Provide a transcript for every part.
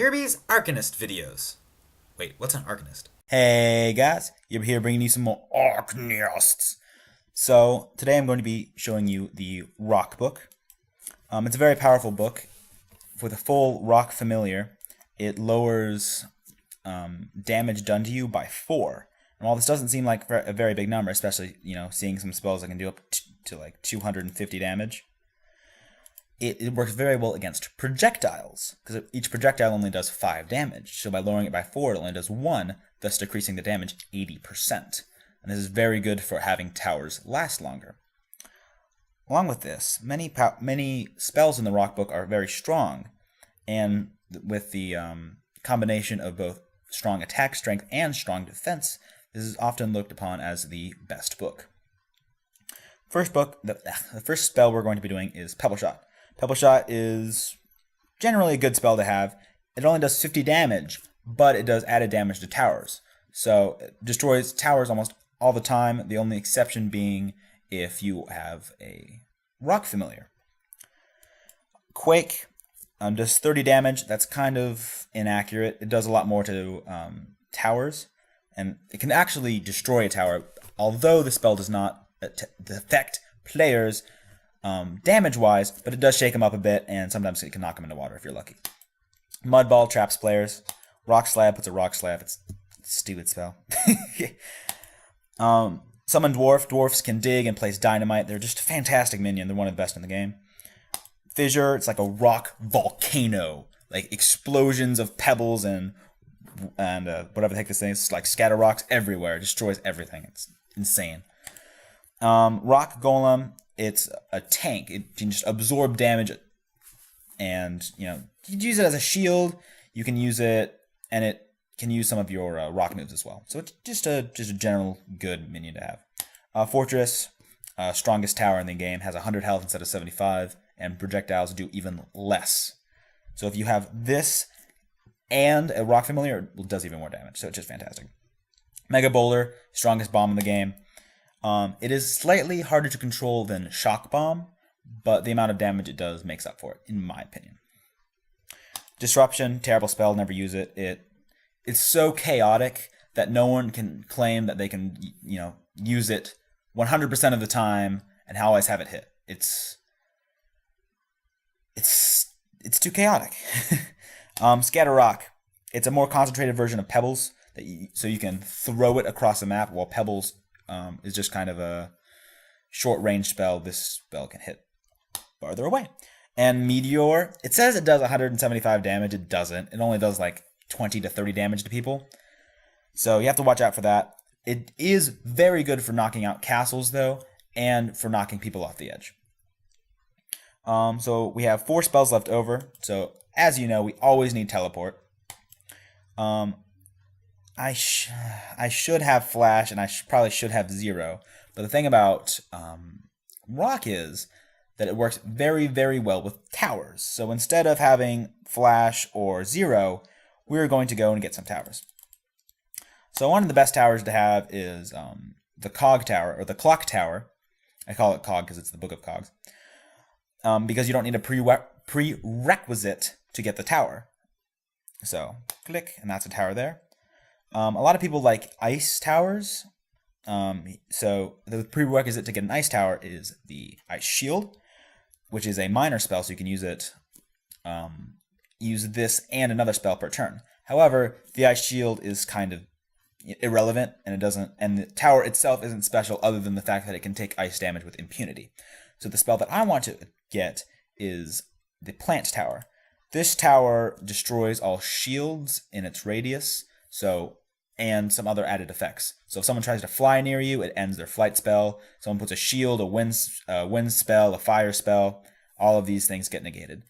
Yirby's Arcanist videos. Wait, what's an Arcanist? Hey guys, Yirby here bringing you some more Arcanists. So today I'm going to be showing you the Rock book. It's a very powerful book. With a full Rock familiar, it lowers damage done to you by 4. And while this doesn't seem like a very big number, especially seeing some spells that can do up to like 250 damage, it works very well against projectiles, because each projectile only does 5 damage. So by lowering it by 4, it only does 1, thus decreasing the damage 80%. And this is very good for having towers last longer. Along with this, many spells in the Rock book are very strong, and with the combination of both strong attack strength and strong defense, this is often looked upon as the best book. The first spell we're going to be doing is Pebble Shot. Pebble Shot is generally a good spell to have. It only does 50 damage, but it does added damage to towers. So it destroys towers almost all the time, the only exception being if you have a Rock familiar. Quake does 30 damage. That's kind of inaccurate. It does a lot more to towers, and it can actually destroy a tower, although the spell does not affect players damage-wise, but it does shake them up a bit, and sometimes it can knock them into water if you're lucky. Mud Ball traps players. Rock Slab puts a Rock Slab. It's a stupid spell. Summon Dwarf. Dwarfs can dig and place dynamite. They're just a fantastic minion. They're one of the best in the game. Fissure. It's like a rock volcano. Like explosions of pebbles and whatever the heck this thing is. It's like scatter rocks everywhere. It destroys everything. It's insane. Rock Golem. It's a tank. It can just absorb damage, and you can use it as a shield. You can use it, and it can use some of your rock moves as well. So it's just a general good minion to have. Fortress, strongest tower in the game, has 100 health instead of 75, and projectiles do even less. So if you have this and a rock familiar, it does even more damage. So it's just fantastic. Mega Bowler, strongest bomb in the game. It is slightly harder to control than Shock Bomb, but the amount of damage it does makes up for it, in my opinion. Disruption, terrible spell, never use it. It's so chaotic that no one can claim that they can, use it 100% of the time and always have it hit. It's too chaotic. Scatter Rock. It's a more concentrated version of Pebbles, so you can throw it across the map, while Pebbles is just kind of a short-range spell. This spell can hit farther away. And Meteor, it says it does 175 damage. It doesn't. It only does like 20 to 30 damage to people. So you have to watch out for that. It is very good for knocking out castles, though, and for knocking people off the edge. So we have 4 spells left over. So as you know, we always need Teleport. I should have Flash, and I probably should have Zero. But the thing about Rock is that it works very, very well with towers. So instead of having Flash or Zero, we're going to go and get some towers. So one of the best towers to have is the Cog Tower, or the Clock Tower. I call it Cog because it's the Book of Cogs. Because you don't need a prerequisite to get the tower. So click, and that's a tower there. A lot of people like ice towers. So the prerequisite to get an ice tower is the Ice Shield, which is a minor spell, so you can use it, use this and another spell per turn. However, the Ice Shield is kind of irrelevant, and the tower itself isn't special other than the fact that it can take ice damage with impunity. So the spell that I want to get is the Plant Tower. This tower destroys all shields in its radius, and some other added effects. So if someone tries to fly near you, it ends their flight spell. Someone puts a shield, a wind spell, a fire spell. All of these things get negated.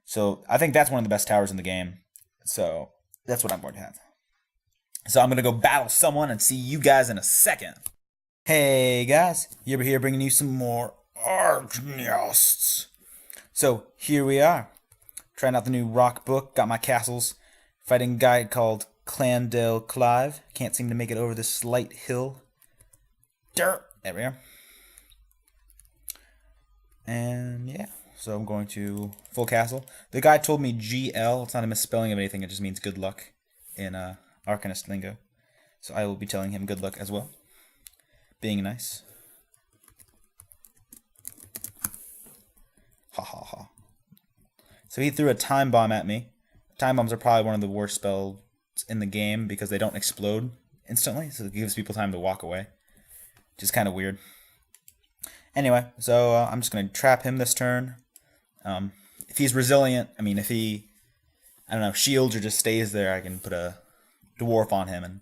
So I think that's one of the best towers in the game. So that's what I'm going to have. So I'm going to go battle someone and see you guys in a second. Hey guys, Yirby here bringing you some more Arcanists. So here we are. Trying out the new Rock book. Got my castles. Fighting guide called Clandale Clive. Can't seem to make it over this slight hill. There we are. And yeah, So I'm going to full castle. The guy told me GL. It's not a misspelling of anything. It just means good luck in Arcanist lingo. So I will be telling him good luck as well. Being nice. Ha ha ha. So he threw a time bomb at me. Time bombs are probably one of the worst spells in the game because they don't explode instantly. So it gives people time to walk away. Which is kind of weird. Anyway, so I'm just going to trap him this turn. If he's resilient, I mean, if he, I don't know, shields or just stays there, I can put a dwarf on him, and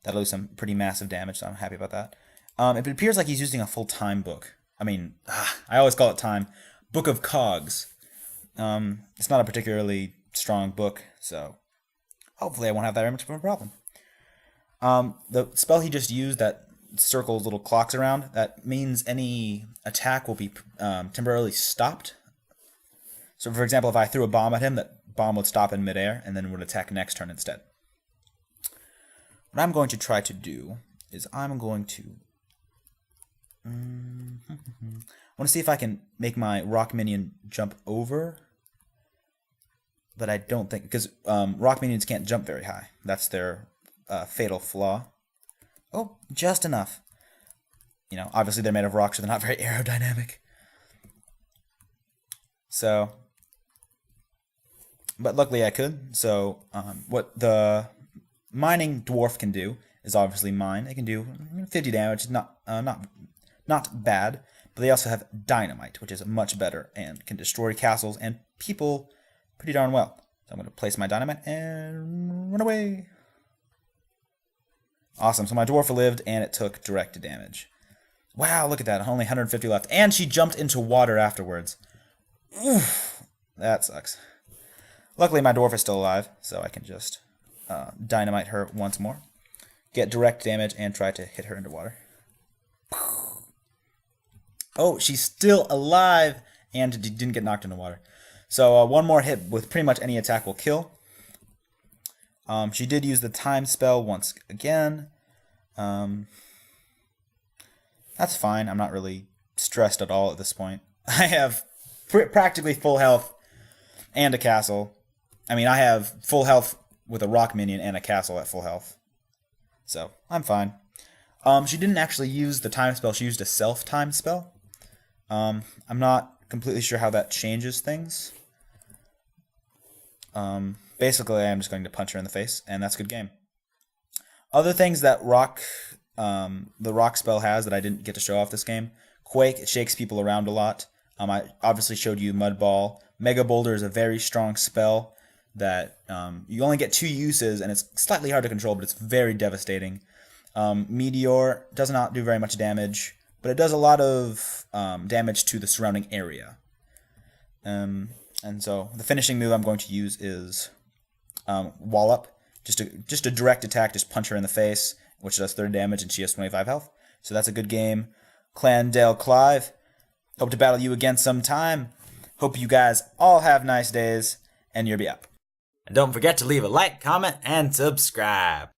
that'll do some pretty massive damage, so I'm happy about that. It appears like he's using a full time book. I mean, I always call it time. Book of Cogs. It's not a particularly strong book, so hopefully I won't have that very much of a problem. The spell he just used that circles little clocks around, that means any attack will be temporarily stopped. So for example, if I threw a bomb at him, that bomb would stop in midair and then would attack next turn instead. What I'm going to try to do is I'm going to I want to see if I can make my rock minion jump over, but I don't think, because rock minions can't jump very high. That's their fatal flaw. Oh, just enough. You know, obviously they're made of rock, so they're not very aerodynamic. So, but luckily I could. So, what the mining dwarf can do is obviously mine. They can do 50 damage, not bad. But they also have dynamite, which is much better and can destroy castles and people pretty darn well. So I'm going to place my dynamite and run away. Awesome. So my dwarf lived and it took direct damage. Wow, look at that. Only 150 left. And she jumped into water afterwards. Oof, that sucks. Luckily, my dwarf is still alive, so I can just dynamite her once more. Get direct damage and try to hit her into water. Oh, she's still alive and didn't get knocked into water. So one more hit with pretty much any attack will kill. She did use the time spell once again. That's fine. I'm not really stressed at all at this point. I have practically full health and a castle. I mean, I have full health with a rock minion and a castle at full health. So, I'm fine. She didn't actually use the time spell. She used a self-time spell. I'm not completely sure how that changes things. Basically, I'm just going to punch her in the face, and that's a good game. Other things that the rock spell has that I didn't get to show off this game. Quake, it shakes people around a lot. I obviously showed you Mud Ball. Mega Boulder is a very strong spell that you only get 2 uses, and it's slightly hard to control, but it's very devastating. Meteor does not do very much damage, but it does a lot of damage to the surrounding area. And so the finishing move I'm going to use is Wallop. Just a direct attack, just punch her in the face, which does 30 damage, and she has 25 health. So that's a good game. Clandale Clive, hope to battle you again sometime. Hope you guys all have nice days, and Yirby up. And don't forget to leave a like, comment, and subscribe.